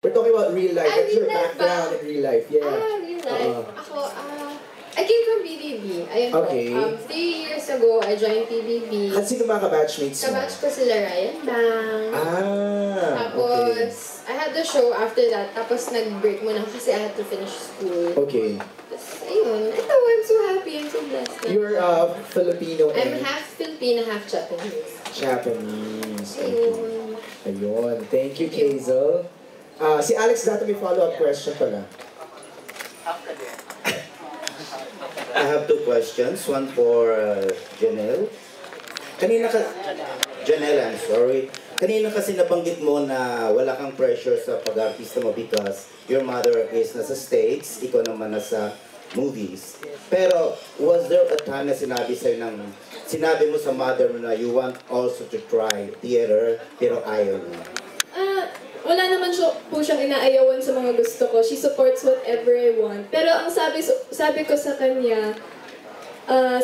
We're talking about real life. What's your real life background in real life? Yeah. Real life. Ako, I came from BDB. Ayun Okay. po. 3 years ago, I joined PBB. At sino mga ka-batchmates mo? Kabatch ko sila Ryan Bang. Okay. Tapos, I had the show after that. Tapos, nag-break muna kasi I had to finish school. Okay. Tapos, ayun. Ito, I'm so happy. I'm so blessed. You're Filipino I'm and half Filipino, half Japanese. Japanese. Ayun. Ayun. Thank you, Hazel. Si Alex dati may follow-up question pala. I have 2 questions. One for Janelle. Janelle, I'm sorry. Kanina kasi nabanggit mo na wala kang pressure sa pag-artista mo because your mother is nasa States, ikaw naman nasa movies. Pero was there a time na sinabi mo sa mother mo na you want also to try theater pero ayaw mo? Wala naman po siyang inaayawan sa mga gusto ko. She supports whatever I want. Pero ang sabi ko sa kanya,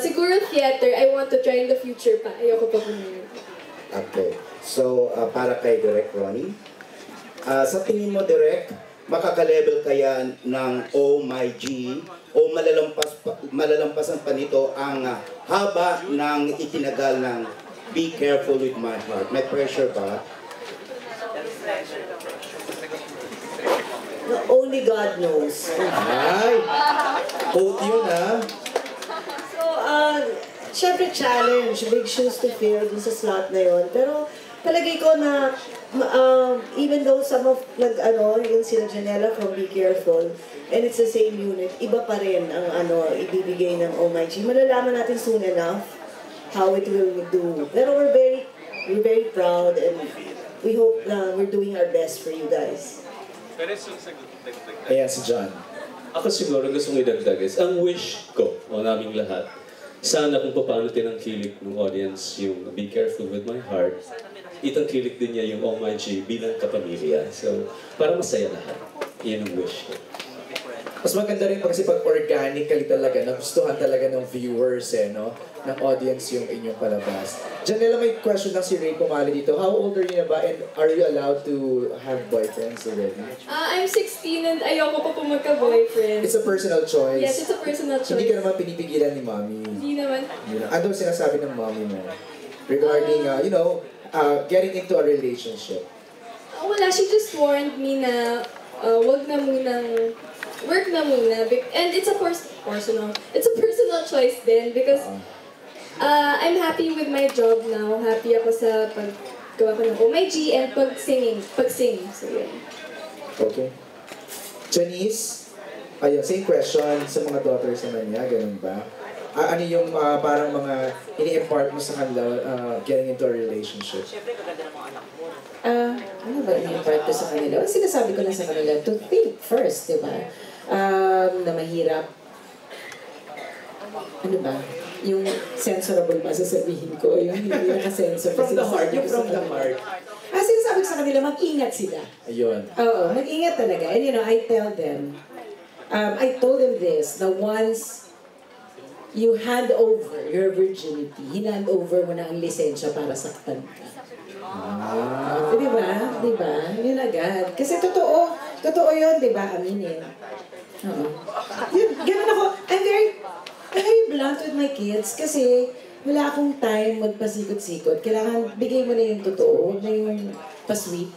siguro theater, I want to try in the future pa. Ayoko pa pumunta. Okay. So, para kay Direk Ronnie, sa tingin mo, Direk, makaka-level kaya ng Oh My G o malalampasan pa nito ang haba ng itinagal ng Be Careful With My Heart? May pressure ba? Only God knows. Ay! Quote yun, ha? So, syempre challenge, big shoes to fill dun sa slot na yon. Pero, palagay ko na, even though some of, yung sila Janela from Be Careful, and it's the same unit, iba pa rin ang ibibigay ng Oh My G. Malalaman natin soon enough how it will do. Pero we're very proud and we hope na we're doing our best for you guys. Ayan si John. Ako siguro gusto kong idagdag is, ang wish ko, o naming lahat, sana kung paano tinangkilik ng audience yung Be Careful With My Heart, itangkilik din niya yung Oh My G bilang kapamilya. So, para masaya lahat. Yan ang wish ko. Mas maganda rin kasi pag organically talaga, nagustuhan talaga ng viewers no? Ng audience yung inyong palabas. Janela, may question lang si Ray Pumali dito. How old are you na ba and are you allowed to have boyfriends already? I'm 16 and ayoko pa po magka-boyfriend. It's a personal choice. Yes, it's a personal choice. Hindi ka naman pinipigilan ni mommy. Hindi naman. Ano sinasabi ng mommy mo? Regarding, getting into a relationship. Wala, she just warned me na wag na munang work na muna. And it's a personal choice din because I'm happy with my job now. Happy ako sa paggawa ko ng Oh My G and pag-sing. So, yun. Okay. Janice, same question sa mga daughters naman niya, ganun ba? Ano yung parang mga ini-impart mo sa kanila getting into a relationship? Ano ba ini-impart ko sa kanila? Sinasabi ko lang sa kanila to think first, di ba? Na mahirap. Ano ba? Yung censorable ba sasabihin ko? Yung hindi naka-censor. From the heart. Yung from the heart. Sinasabi ko sa kanila, mag-ingat sila. Ayun. Oo, mag-ingat talaga. And I tell them, I told them this, na once you hand over your virginity, hinand over mo na ang lisensya para saktan ka. Di ba? Di ba? Yun agad. Kasi totoo yun, di ba? Aminin. Oo. Yun, ganun ako. I'm very blunt with my kids kasi wala akong time magpasikot-sikot. Kailangan bigay mo na yung totoo, huwag na yung pa-sweet.